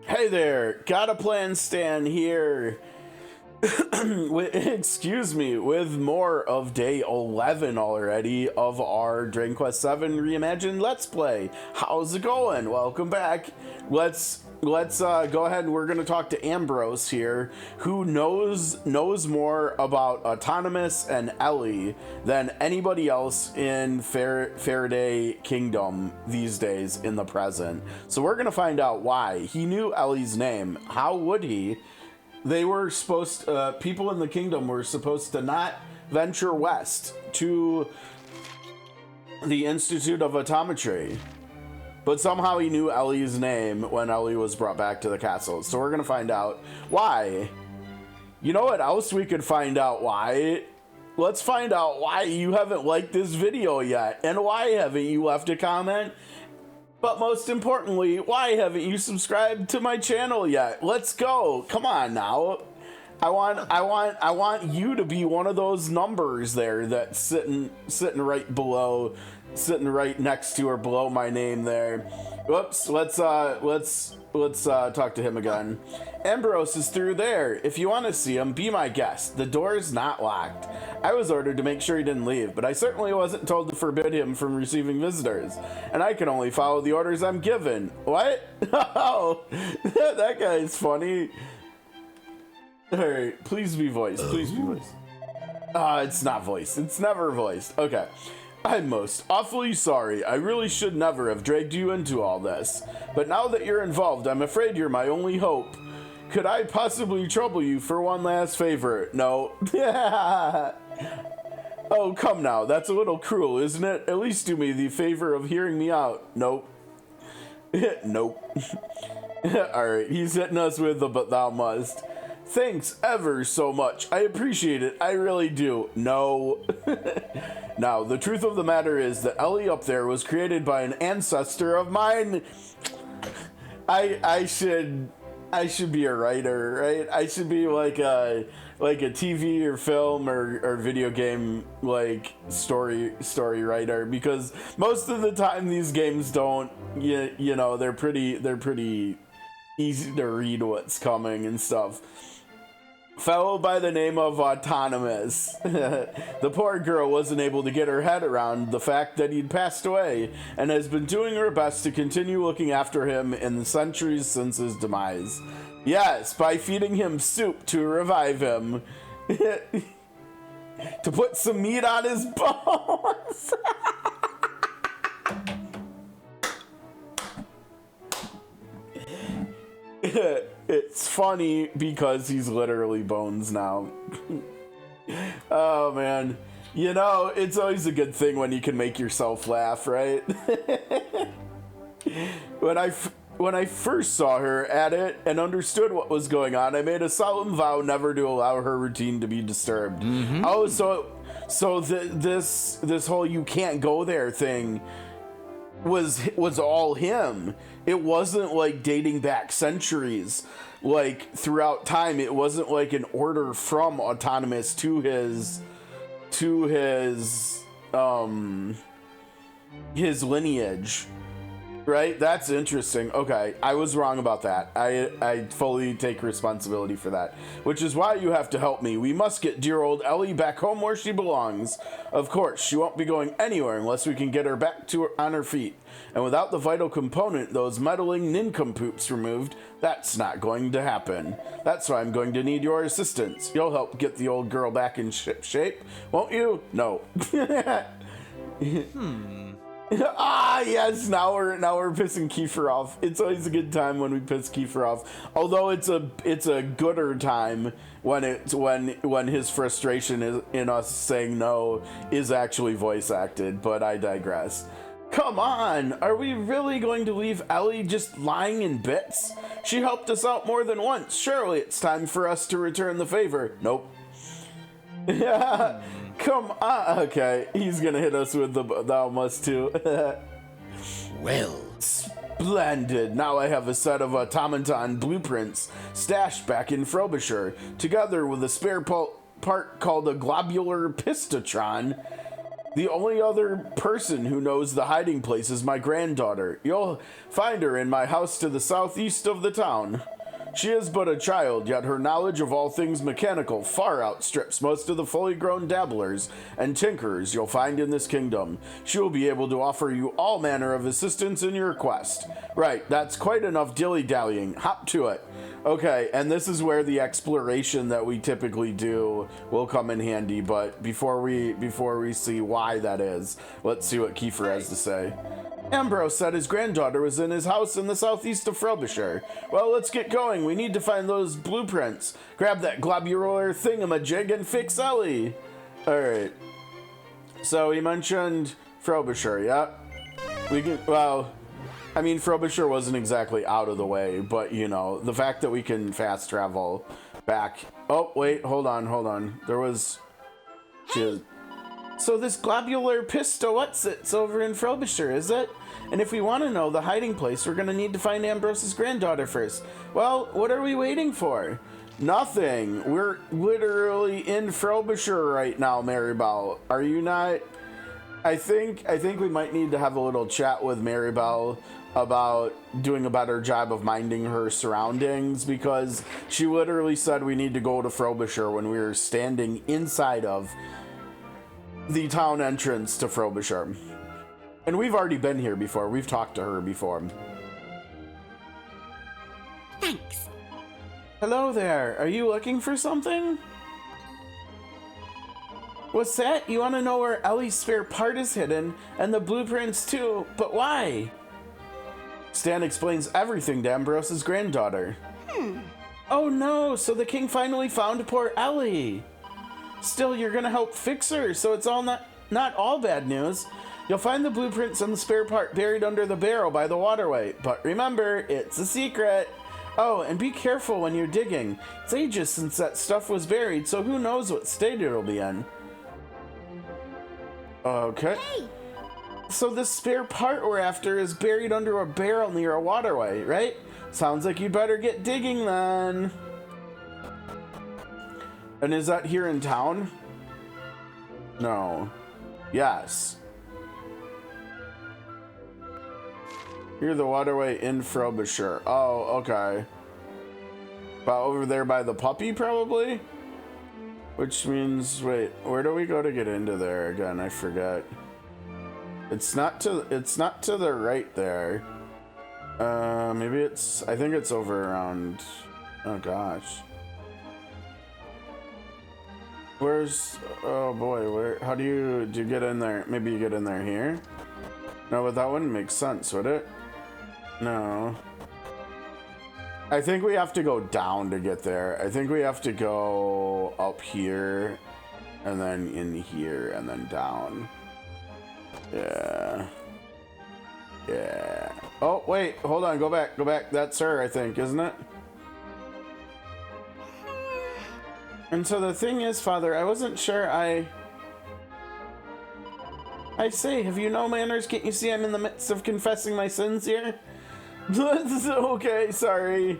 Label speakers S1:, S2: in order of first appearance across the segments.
S1: Hey there, got a plan Stan here. Excuse me, with more of day 11 already of our Quest VII Reimagined Let's Play. How's it going? Welcome back. Let's go ahead and we're going to talk to Ambrose here, who knows more about Autonomous and Ellie than anybody else in Faraday Kingdom these days in the present. So we're going to find out why. He knew Ellie's name. How would he? They were supposed, people in the kingdom were supposed to not venture west to the Institute of Autometry. But somehow he knew Ellie's name when Ellie was brought back to the castle. So we're going to find out why. You know what else we could find out why? Let's find out why you haven't liked this video yet. And why haven't you left a comment? But most importantly, why haven't you subscribed to my channel yet? Let's go. Come on now. I want you to be one of those numbers there that's sitting right below, sitting right next to or below my name there. Whoops, let's talk to him again. Ambrose is through there. If you want to see him, be my guest. The door's not locked. I was ordered to make sure he didn't leave, but I certainly wasn't told to forbid him from receiving visitors. And I can only follow the orders I'm given. What? Oh, that guy's funny. Alright, please be voiced. Please be voiced. It's not voiced. It's never voiced. Okay. I'm most awfully sorry. I really should never have dragged you into all this. But now that you're involved, I'm afraid you're my only hope. Could I possibly trouble you for one last favor? No. Oh, come now. That's a little cruel, isn't it? At least do me the favor of hearing me out. Nope. Nope. Alright, he's hitting us with the but thou must. Thanks ever so much. I appreciate it. I really do. No. Now, the truth of the matter is that Ellie up there was created by an ancestor of mine. I should be a writer, right? I should be like a TV or film or video game like story writer, because most of the time these games don't, you know, they're pretty easy to read what's coming and stuff. Fellow by the name of Autonomous. The poor girl wasn't able to get her head around the fact that he'd passed away, and has been doing her best to continue looking after him in the centuries since his demise. Yes, by feeding him soup to revive him. To put some meat on his bones. It's funny because he's literally bones now. Oh man, you know, it's always a good thing when you can make yourself laugh, right? When I first saw her at it and understood what was going on, I made a solemn vow never to allow her routine to be disturbed. Oh, so this whole you can't go there thing was all him. It wasn't like dating back centuries, like throughout time. It wasn't like an order from Autonomous to his lineage, right? That's interesting. Okay, I was wrong about that. I fully take responsibility for that, which is why you have to help me. We must get dear old Ellie back home where she belongs. Of course, she won't be going anywhere unless we can get her back on her feet. And without the vital component, those meddling nincompoops removed, that's not going to happen. That's why I'm going to need your assistance. You'll help get the old girl back in shape, won't you? No. Ah, yes, now we're pissing Kiefer off. It's always a good time when we piss Kiefer off. Although it's a gooder time when his frustration is in us saying no is actually voice acted, but I digress. Come on, are we really going to leave Ellie just lying in bits? She helped us out more than once. Surely it's time for us to return the favor. Nope. Come on. Okay, he's gonna hit us with the thou must too. Well, splendid. Now I have a set of automaton blueprints stashed back in Frobisher, together with a spare part called a globular pistotron. The only other person who knows the hiding place is my granddaughter. You'll find her in my house to the southeast of the town. She is but a child, yet her knowledge of all things mechanical far outstrips most of the fully grown dabblers and tinkerers you'll find in this kingdom. She will be able to offer you all manner of assistance in your quest. Right, that's quite enough dilly-dallying. Hop to it. Okay, and this is where the exploration that we typically do will come in handy, but before we see why that is, let's see what Kiefer has to say. Ambrose said his granddaughter was in his house in the southeast of Frobisher. Well, let's get going. We need to find those blueprints. Grab that globular thingamajig and fix Ellie. Alright. So he mentioned Frobisher, yeah? We can, well, I mean, Frobisher wasn't exactly out of the way, but, you know, the fact that we can fast travel back. Oh, wait, hold on. There was... So this globular pistol, it's over in Frobisher, is it? And if we want to know the hiding place, we're going to need to find Ambrose's granddaughter first. Well, what are we waiting for? Nothing. We're literally in Frobisher right now, Maribel. Are you not? I think we might need to have a little chat with Maribel about doing a better job of minding her surroundings, because she literally said we need to go to Frobisher when we were standing inside of the town entrance to Frobisher. And we've already been here before. We've talked to her before.
S2: Thanks.
S1: Hello there. Are you looking for something? What's that? You want to know where Ellie's spare part is hidden, and the blueprints too, but why? Stan explains everything to Ambrose's granddaughter. Oh no, so the king finally found poor Ellie. Still, you're gonna help fix her, so it's all not all bad news. You'll find the blueprints and the spare part buried under the barrel by the waterway, but remember, it's a secret. Oh, and be careful when you're digging. It's ages since that stuff was buried, so who knows what state it'll be in. Okay.
S2: Hey.
S1: So the spare part we're after is buried under a barrel near a waterway, right? Sounds like you better get digging then. And is that here in town? No. Yes. Here, the waterway in Frobisher. Oh, okay. About over there by the puppy, probably? Which means, wait, where do we go to get into there again? I forget. It's not to the right there. Maybe I think it's over around, oh gosh. Oh boy, how do you get in there? Maybe you get in there here? No, but that wouldn't make sense, would it? No. I think we have to go down to get there. I think we have to go up here, and then in here, and then down. Yeah. Yeah. Oh, wait, hold on, go back. That's her, I think, isn't it? And so the thing is, Father, I wasn't sure I say, have you no manners? Can't you see I'm in the midst of confessing my sins here? Okay, sorry.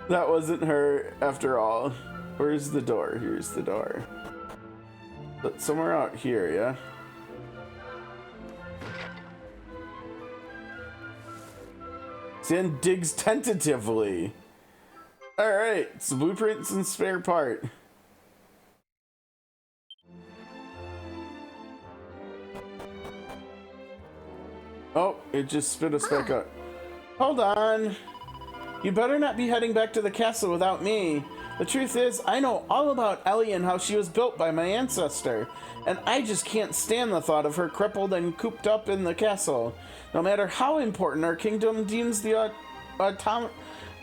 S1: That wasn't her after all. Where's the door? Here's the door. But somewhere out here, yeah? Stan digs tentatively. Alright, it's blueprints and spare part. Oh, it just spit us back up. Hold on. You better not be heading back to the castle without me. The truth is, I know all about Ellie and how she was built by my ancestor, and I just can't stand the thought of her crippled and cooped up in the castle. No matter how important our kingdom deems the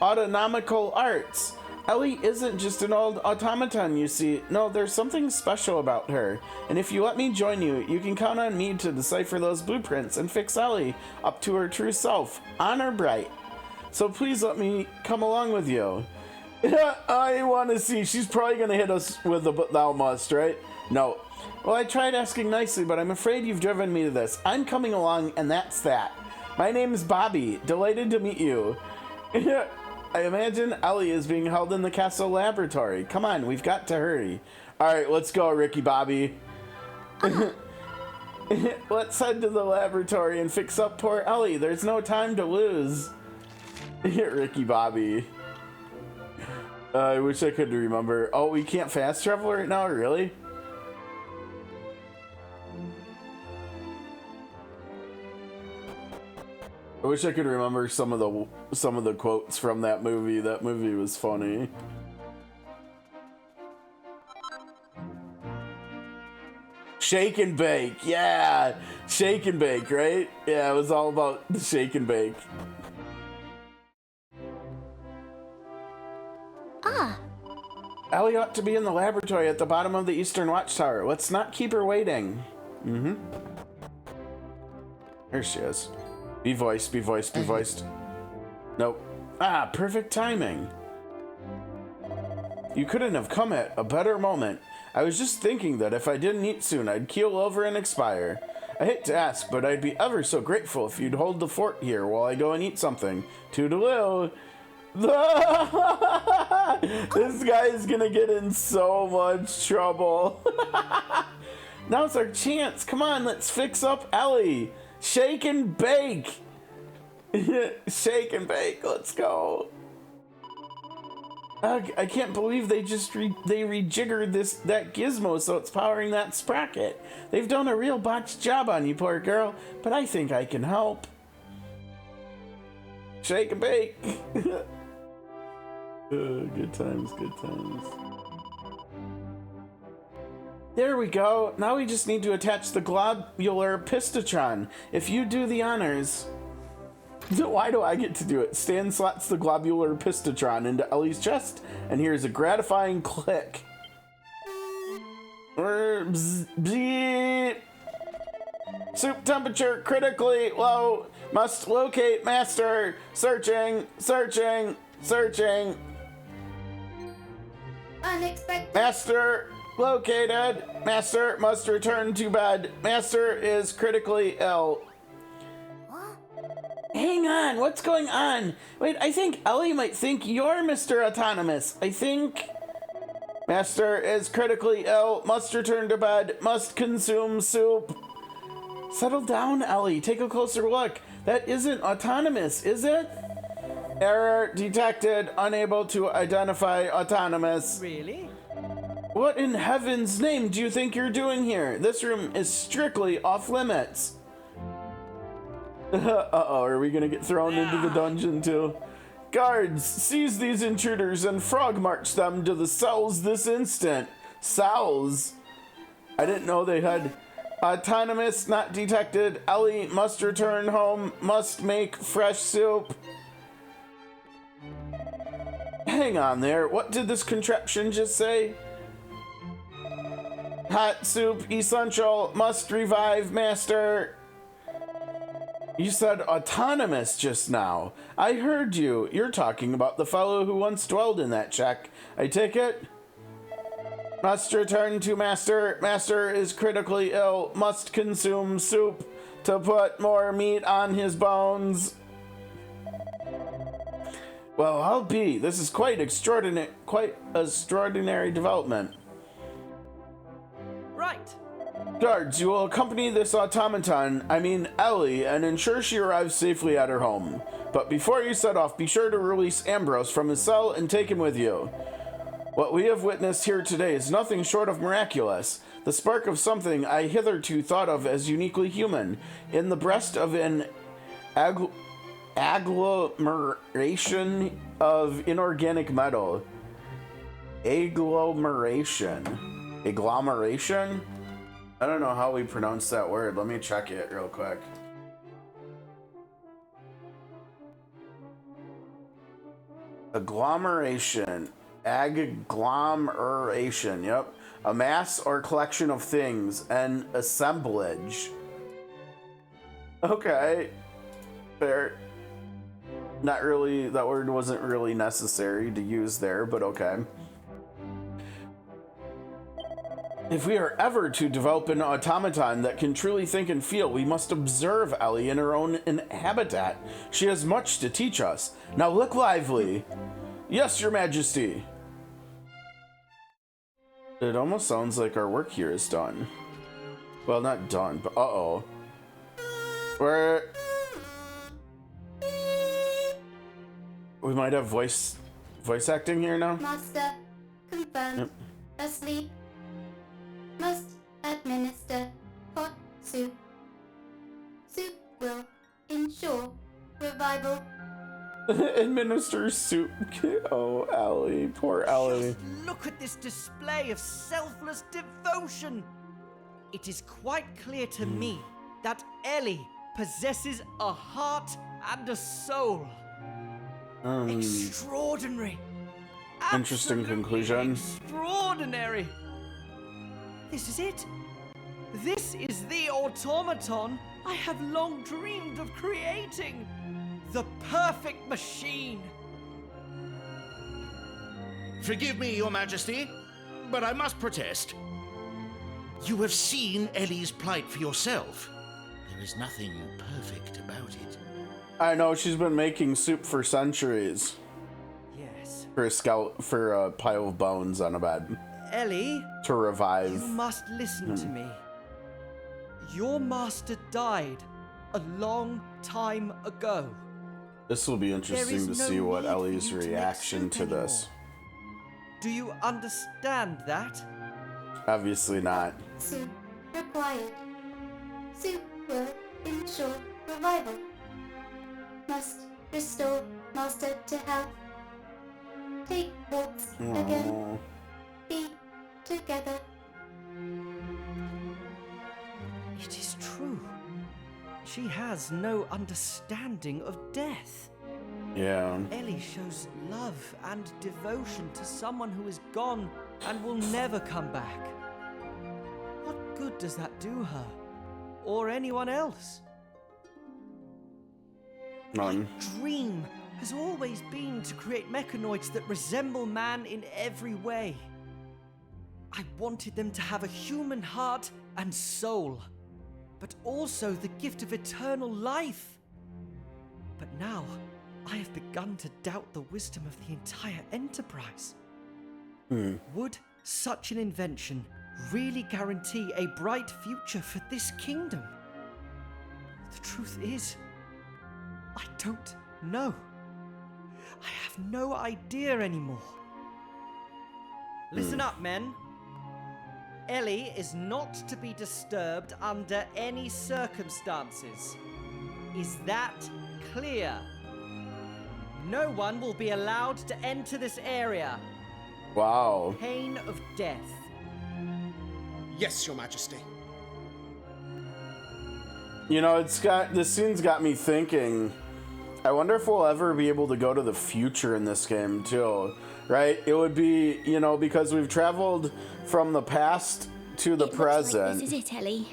S1: autonomical arts, Ellie isn't just an old automaton, you see. No, there's something special about her. And if you let me join you, you can count on me to decipher those blueprints and fix Ellie up to her true self, honor bright. So please let me come along with you. I want to see. She's probably going to hit us with the "but thou must," right? No. Well, I tried asking nicely, but I'm afraid you've driven me to this. I'm coming along, and that's that. My name is Bobby. Delighted to meet you. I imagine Ellie is being held in the castle laboratory. Come on, we've got to hurry. All right, let's go, Ricky Bobby. Let's head to the laboratory and fix up poor Ellie. There's no time to lose. Ricky Bobby. I wish I could remember. Oh, we can't fast travel right now? Really? I wish I could remember some of the quotes from that movie. That movie was funny. Shake and bake, yeah, shake and bake, right? Yeah, it was all about the shake and bake.
S2: Ah.
S1: Ellie ought to be in the laboratory at the bottom of the Eastern Watchtower. Let's not keep her waiting. There she is. Be voiced, be voiced, be voiced. Nope. Ah, perfect timing. You couldn't have come at a better moment. I was just thinking that if I didn't eat soon, I'd keel over and expire. I hate to ask, but I'd be ever so grateful if you'd hold the fort here while I go and eat something. Toodaloo. This guy is gonna get in so much trouble. Now's our chance. Come on, let's fix up Ellie. Shake and bake. Shake and bake. Let's go. I can't believe they just rejiggered that gizmo so it's powering that sprocket. They've done a real botched job on you, poor girl, but I think I can help. Shake and bake. Good times, good times. There we go. Now we just need to attach the globular pistachon. If you do the honors. Why do I get to do it? Stan slots the globular pistachon into Ellie's chest, and here's a gratifying click. Soup temperature critically low. Must locate master. Searching, searching, searching.
S2: Unexpected.
S1: Master located. Master must return to bed. Master is critically ill. Hang on, what's going on? Wait, I think Ellie might think you're Mr. Autonomous. I think... Master is critically ill, must return to bed, must consume soup. Settle down, Ellie. Take a closer look. That isn't autonomous, is it? Error detected, unable to identify autonomous.
S3: Really?
S1: What in heaven's name do you think you're doing here? This room is strictly off limits. Uh-oh, are we gonna get thrown into the dungeon too? Guards, seize these intruders and frog march them to the cells this instant. Cells? I didn't know they had autonomous, not detected. Ellie must return home, must make fresh soup. Hang on there, what did this contraption just say? Hot soup essential, must revive master. You said autonomous just now. I heard you. You're talking about the fellow who once dwelled in that shack. I take it? Must return to master. Master is critically ill. Must consume soup to put more meat on his bones. Well, I'll be. This is quite extraordinary development.
S3: Right.
S1: Guards, you will accompany this automaton, Ellie, and ensure she arrives safely at her home. But before you set off, be sure to release Ambrose from his cell and take him with you. What we have witnessed here today is nothing short of miraculous. The spark of something I hitherto thought of as uniquely human. In the breast of an agglomeration of inorganic metal. Agglomeration? I don't know how we pronounce that word. Let me check it real quick. Agglomeration. Agglomeration, yep. A mass or collection of things. An assemblage. Okay. Fair. Not really, that word wasn't really necessary to use there, but okay. If we are ever to develop an automaton that can truly think and feel, we must observe Ellie in her own habitat. She has much to teach us. Now look lively. Yes, Your Majesty. It almost sounds like our work here is done. Well, not done, but uh-oh. We might have voice acting here now.
S2: Master, confirmed.
S1: Yep.
S2: Asleep. Must administer hot soup. Soup will ensure revival.
S1: Administer soup. Oh, Ellie. Poor Ellie.
S3: Just look at this display of selfless devotion. It is quite clear to me that Ellie possesses a heart and a soul. Extraordinary.
S1: Interesting
S3: Absolutely
S1: conclusion.
S3: Extraordinary. This is it. This is the automaton I have long dreamed of creating. The perfect machine.
S4: Forgive me, Your Majesty, but I must protest. You have seen Ellie's plight for yourself. There is nothing perfect about it.
S1: I know, she's been making soup for centuries.
S3: Yes.
S1: For a pile of bones on a bed.
S3: Ellie,
S1: To revive.
S3: you must listen to me. Your master died a long time ago.
S1: This will be interesting to
S3: There is no
S1: see what
S3: need for
S1: Ellie's
S3: you to make
S1: reaction
S3: soup
S1: to this.
S3: anymore. Do you understand that?
S1: Obviously not.
S2: Soup required. Soup will ensure revival. Must restore master to health. Take walks again.
S1: Aw.
S2: Be together.
S3: It is true. She has no understanding of death.
S1: Yeah.
S3: Ellie shows love and devotion to someone who is gone and will never come back. What good does that do her? Or anyone else?
S1: None.
S3: Dream has always been to create mechanoids that resemble man in every way. I wanted them to have a human heart and soul, but also the gift of eternal life. But now, I have begun to doubt the wisdom of the entire enterprise. Would such an invention really guarantee a bright future for this kingdom? The truth is, I don't know. I have no idea anymore. Listen up, men. Ellie is not to be disturbed under any circumstances. Is that clear? No one will be allowed to enter this area.
S1: Wow.
S3: Pain of death.
S5: Yes, Your Majesty.
S1: You know, this scene's got me thinking, I wonder if we'll ever be able to go to the future in this game too, right? It would be, you know, because we've traveled from the past to the present.
S6: Looks like this is it, Ellie.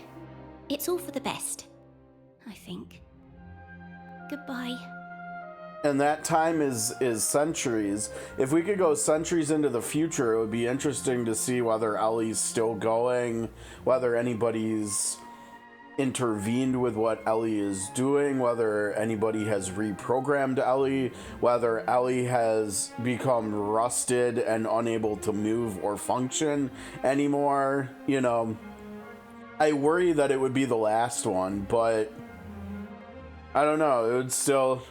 S6: It's all for the best, I think. Goodbye.
S1: And that time is centuries. If we could go centuries into the future, it would be interesting to see whether Ellie's still going, whether anybody's intervened with what Ellie is doing, whether anybody has reprogrammed Ellie, whether Ellie has become rusted and unable to move or function anymore. You know, I worry that it would be the last one, but I don't know. It would still...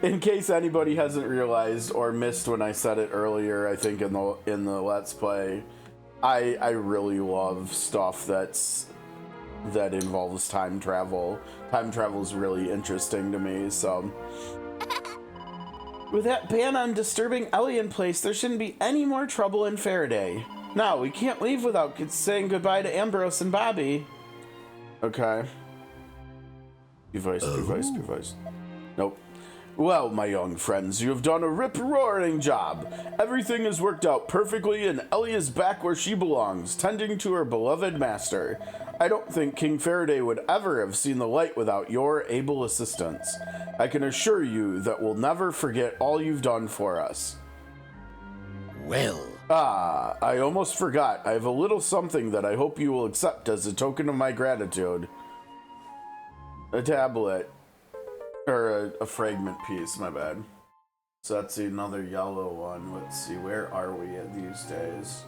S1: in case anybody hasn't realized or missed when I said it earlier, I think in the Let's Play, I really love stuff that involves time travel. Time travel is really interesting to me, so. With that ban on disturbing Ellie in place, there shouldn't be any more trouble in Faraday. No, we can't leave without saying goodbye to Ambrose and Bobby. Okay. Be voice. Nope. Well, my young friends, you have done a rip-roaring job. Everything has worked out perfectly, and Ellie is back where she belongs, tending to her beloved master. I don't think King Faraday would ever have seen the light without your able assistance. I can assure you that we'll never forget all you've done for us.
S4: Well,
S1: I almost forgot. I have a little something that I hope you will accept as a token of my gratitude. A tablet. Or a fragment piece, my bad. So that's another yellow one. Let's see, where are we at these days?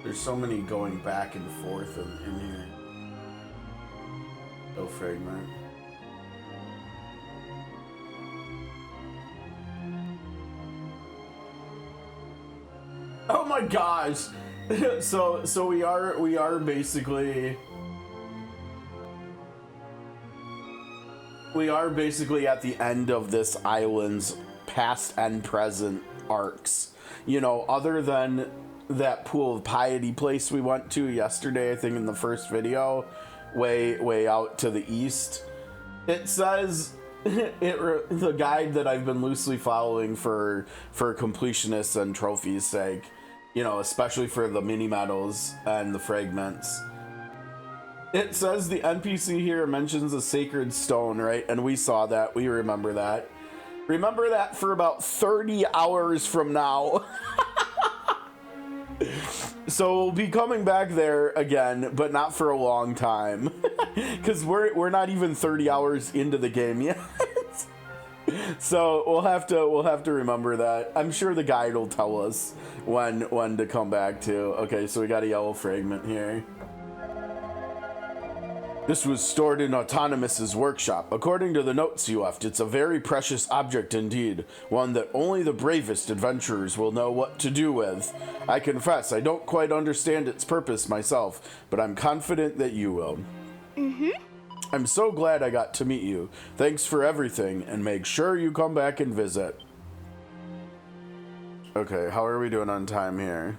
S1: There's so many going back and forth in here. Oh, fragment. Oh my gosh! so we are basically at the end of this island's past and present arcs. You know, other than that pool of piety place we went to yesterday, I think in the first video, way out to the east. It says the guide that I've been loosely following for completionists and trophies' sake, you know, especially for the mini medals and the fragments. It says the NPC here mentions a sacred stone, right? And we saw that. We remember that. Remember that for about 30 hours from now. So we'll be coming back there again, but not for a long time. Because we're not even 30 hours into the game yet. So we'll have to remember that. I'm sure the guide will tell us when to come back to. Okay, so we got a yellow fragment here. This was stored in Autonomous's workshop. According to the notes you left, it's a very precious object indeed, one that only the bravest adventurers will know what to do with. I confess, I don't quite understand its purpose myself, but I'm confident that you will. I'm so glad I got to meet you. Thanks for everything, and make sure you come back and visit. Okay, how are we doing on time here?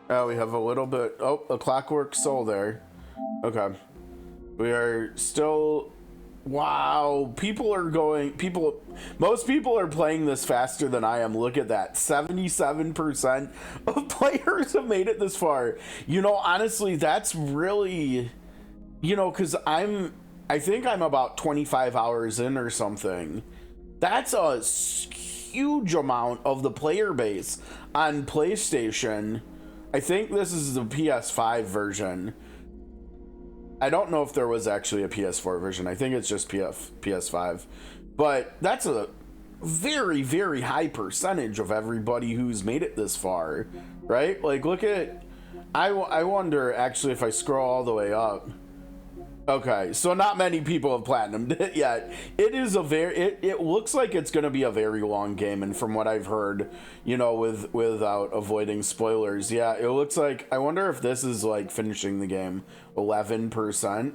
S1: Oh, we have a little bit. Oh, a clockwork soul there. Okay. We are still. Wow. Most people are playing this faster than I am. Look at that. 77% of players have made it this far. You know, honestly, that's really. You know, because I think I'm about 25 hours in or something. That's a huge amount of the player base on PlayStation. I think this is the PS5 version. I don't know if there was actually a PS4 version. I think it's just PS5. But that's a very, very high percentage of everybody who's made it this far, right? Like, look at... I wonder, actually, if I scroll all the way up. Okay, so not many people have platinumed it yet. It is a it looks like it's going to be a very long game, and from what I've heard, you know, without avoiding spoilers, yeah, it looks like, I wonder if this is like finishing the game 11%.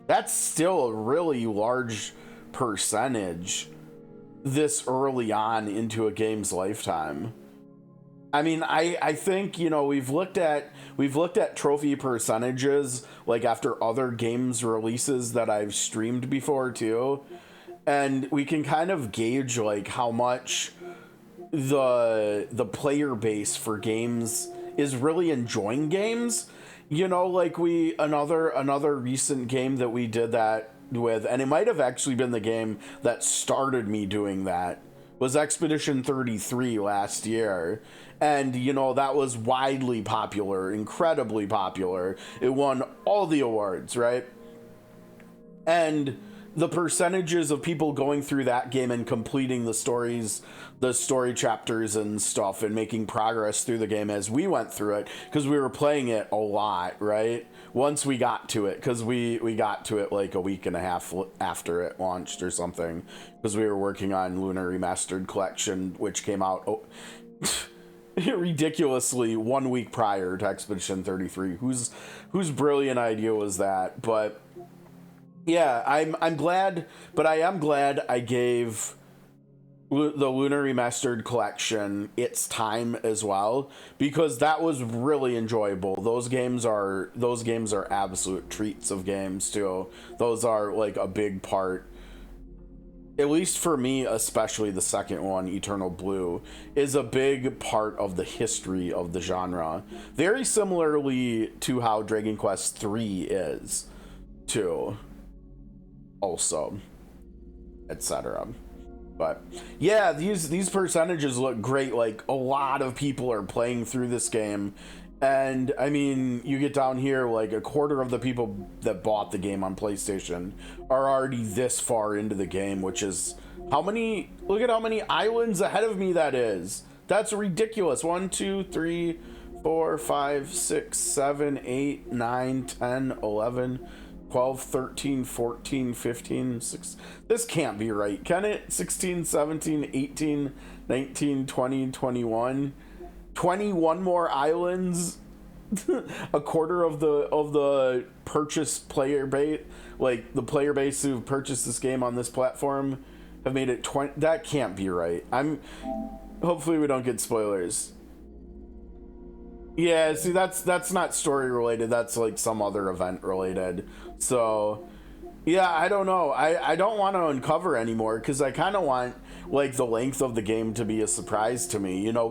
S1: That's still a really large percentage this early on into a game's lifetime. I mean, I think, you know, we've looked at trophy percentages like after other games releases that I've streamed before too, and we can kind of gauge like how much the player base for games is really enjoying games. You know, like another recent game that we did that with, and it might have actually been the game that started me doing that, was Expedition 33 last year. And, you know, that was widely popular, incredibly popular. It won all the awards, right? And the percentages of people going through that game and completing the story chapters and stuff, and making progress through the game as we went through it, because we were playing it a lot, right? Once we got to it, because we got to it like a week and a half after it launched or something, because we were working on Lunar Remastered Collection, which came out ridiculously 1 week prior to Expedition 33. Whose brilliant idea was that? But yeah, I'm glad, but I am glad I gave the Lunar Remastered Collection its time as well, because that was really enjoyable. Those games are absolute treats of games too. Those are like a big part, at least for me, especially the second one, Eternal Blue, is a big part of the history of the genre. Very similarly to how Dragon Quest III is too, also, etc. But yeah, these percentages look great. Like, a lot of people are playing through this game, and I mean, you get down here, like a quarter of the people that bought the game on PlayStation are already this far into the game, which is how many? Look at how many islands ahead of me that is. That's ridiculous. 1, 2, 3, 4, 5, 6, 7, 8, 9, 10, 11, 12, 13, 14, 15, 16. This can't be right, can it? 16, 17, 18, 19, 20, 21. 21 more islands. A quarter of the purchased player base, like the player base who purchased this game on this platform, have made it 20. That can't be right. Hopefully we don't get spoilers. Yeah, see, that's not story related. That's like some other event related. So yeah, I don't know. I don't want to uncover anymore because I kind of want like the length of the game to be a surprise to me. You know,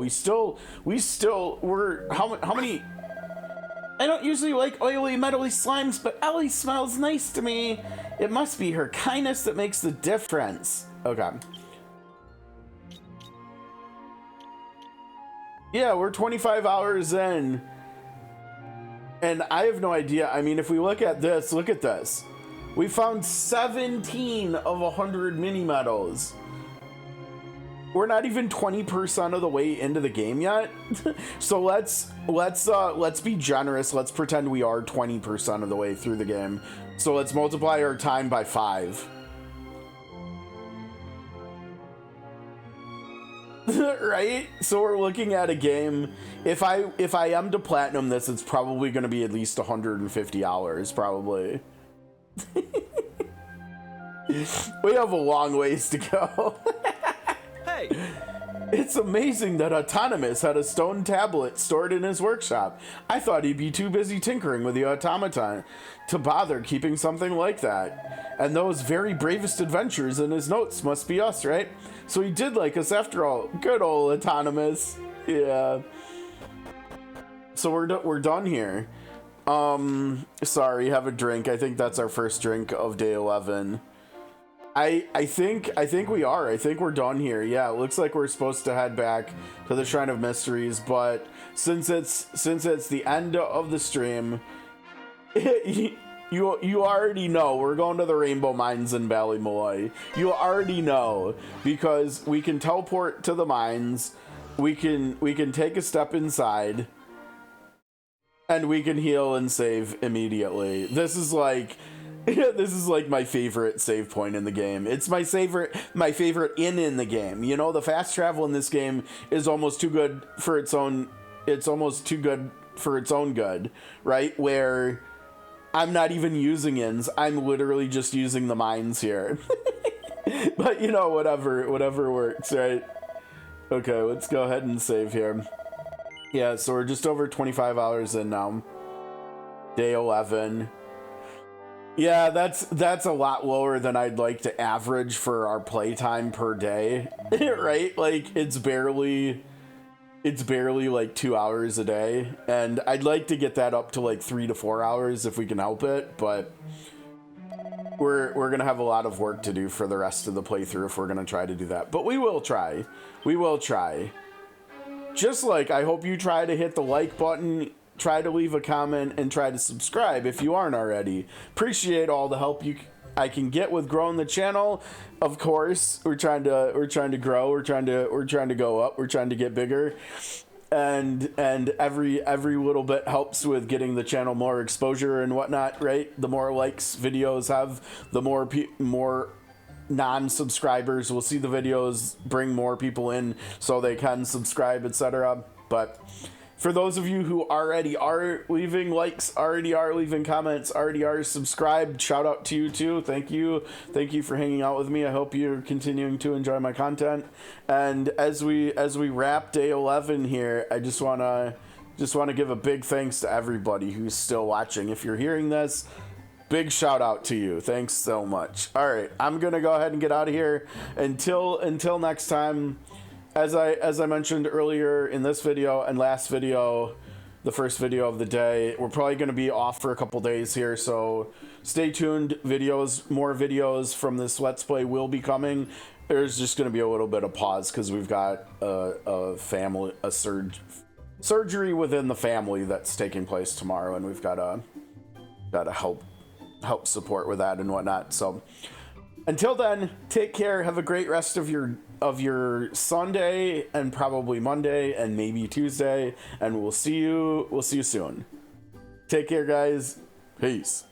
S1: we're how many. I don't usually like oily, metally slimes, but Ellie smells nice to me. It must be her kindness that makes the difference. Okay. Yeah, we're 25 hours in. And I have no idea. I mean, if we look at this, look at this. We found 17 of 100 mini medals. We're not even 20% of the way into the game yet. So let's be generous. Let's pretend we are 20% of the way through the game. So let's multiply our time by 5. Right? So we're looking at a game. If I am to platinum this, it's probably going to be at least 150 hours, probably. We have a long ways to go.
S3: Hey!
S1: It's amazing that Autonomous had a stone tablet stored in his workshop. I thought he'd be too busy tinkering with the automaton to bother keeping something like that. And those very bravest adventures in his notes must be us, right? So he did like us after all. Good old Autonomous. Yeah. So we're done here. Sorry, have a drink. I think that's our first drink of day 11. I think we are. I think we're done here. Yeah, it looks like we're supposed to head back to the Shrine of Mysteries, but since it's the end of the stream, you already know we're going to the Rainbow Mines in Ballymolloy. You already know because we can teleport to the mines, we can take a step inside, and we can heal and save immediately. This is like my favorite save point in the game. It's my favorite in the game. You know, the fast travel in this game is almost too good for its own. It's almost too good for its own good, right? Where I'm not even using inns. I'm literally just using the mines here. But you know, whatever works, right? Okay, let's go ahead and save here. Yeah, so we're just over 25 hours in now. Day 11. Yeah, that's a lot lower than I'd like to average for our playtime per day, right? Like it's barely like 2 hours a day, and I'd like to get that up to like 3 to 4 hours if we can help it, but we're gonna have a lot of work to do for the rest of the playthrough if we're gonna try to do that. But we will try. We will try. Just like I hope you try to hit the like button. Try to leave a comment and try to subscribe if you aren't already. Appreciate all the help I can get with growing the channel. Of course, we're trying to grow. We're trying to go up. We're trying to get bigger, and every little bit helps with getting the channel more exposure and whatnot. Right? The more likes videos have, the more non-subscribers will see the videos, bring more people in so they can subscribe, etc. But for those of you who already are leaving likes, already are leaving comments, already are subscribed, shout out to you too. Thank you for hanging out with me. I hope you're continuing to enjoy my content. And as we wrap day 11 here, I just wanna give a big thanks to everybody who's still watching. If you're hearing this, big shout out to you. Thanks so much. All right, I'm gonna go ahead and get out of here. Until next time. As I mentioned earlier in this video and last video, the first video of the day, we're probably going to be off for a couple days here, so stay tuned. More videos from this Let's Play will be coming. There's just going to be a little bit of pause because we've got a surgery within the family that's taking place tomorrow, and we've got to help support with that and whatnot. So Until then, take care. Have a great rest of your Sunday and probably Monday and maybe Tuesday. And we'll see you soon. Take care, guys. Peace.